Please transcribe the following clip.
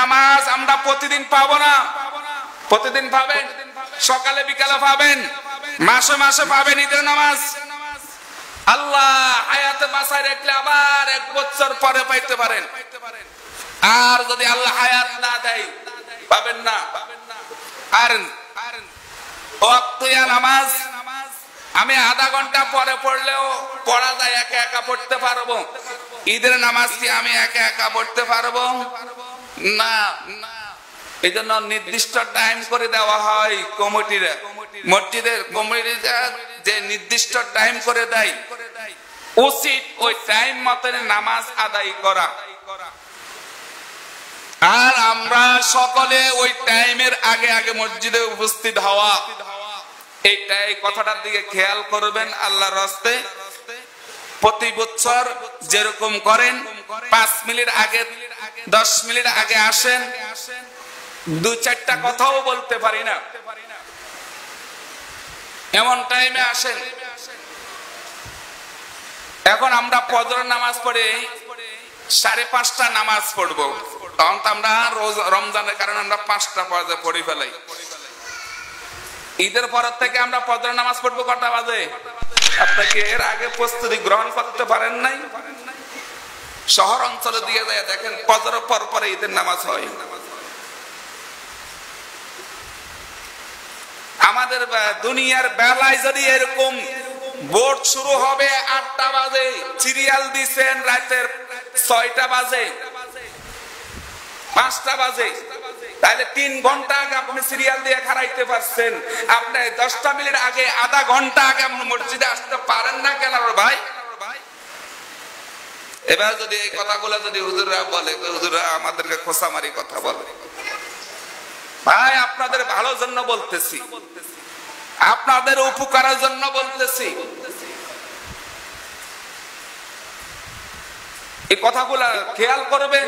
নামাজ আমরা প্রতিদিন পাবো না। প্রতিদিন পাবেন, সকালে বিকালে পাবেন, মাসে মাসে পাবেন ঈদের নামাজ। আল্লাহ হায়াতে বাঁচায় রাখলে আবার 1 বছর পরে পাইতে পারেন। আর যদি আল্লাহ হায়াত না দেয় পাবেন না। আর ওয়াক্তিয়া নামাজ আমি আধা ঘন্টা পরে পড়লেও পড়া যায়, একা একা পড়তে পারবো। ঈদের নামাজ কি আমি একা একা পড়তে পারবো না। এই জন্য নির্দিষ্ট টাইম করে দেওয়া হয় কমিটিরা, মসজিদের কমিটিরা যে নির্দিষ্ট টাইম করে দেয়, উচিত ওই টাইম মতন নামাজ আদায় করা। আর আমরা সকলে ওই টাইমের আগে আগে মসজিদে উপস্থিত হওয়া, এইটাই কথাটার দিকে খেয়াল করবেন আল্লাহর রাস্তে। প্রতি বছর যেরকম করেন 5 মিনিট আগে 10 মিনিট আগে আসেন, 2-4টা কথাও বলতে পারি না এমন টাইমে আসেন। এখন আমরা ফজর নামাজ পড়ে 5:30টা নামাজ পড়বো, তখন তো আমরা রমজানের কারণে আমরা 5টা পর্যায়ে পড়ে ফেলাই। ঈদের পর থেকে আমরা ফজর নামাজ পড়বো কটা বাজে? আপনাকে এর আগে প্রস্তুতি গ্রহণ করতে পারেন নাই? শহর অঞ্চলে দিয়ে যায় দেখেন ফজর পর পরে ঈদের নামাজ হয়। আমাদের দুনিয়ার বেলায় যদি এরকম বোর্ড শুরু হবে 8টা বাজে, সিরিয়াল দিচ্ছেন রাতের 6টা বাজে, 5টা বাজে, তাহলে 3 ঘন্টা আগে আপনি সিরিয়াল দিয়ে খারাইতে পারছেন। আপনি 10টা মিনিট আগে, আধা ঘন্টা আগে আপনি মসজিদে আসতে পারেন না কেন ভাই? এবার যদি এই কথাগুলো যদি হুজুররা বলে, হুজুররা আমাদেরকে খোসামারি কথা বলে, ভাই আপনাদের ভালোর জন্য বলতেছি, আপনাদের উপকারের জন্য বলতেছি। এই কথাগুলা খেয়াল করবে।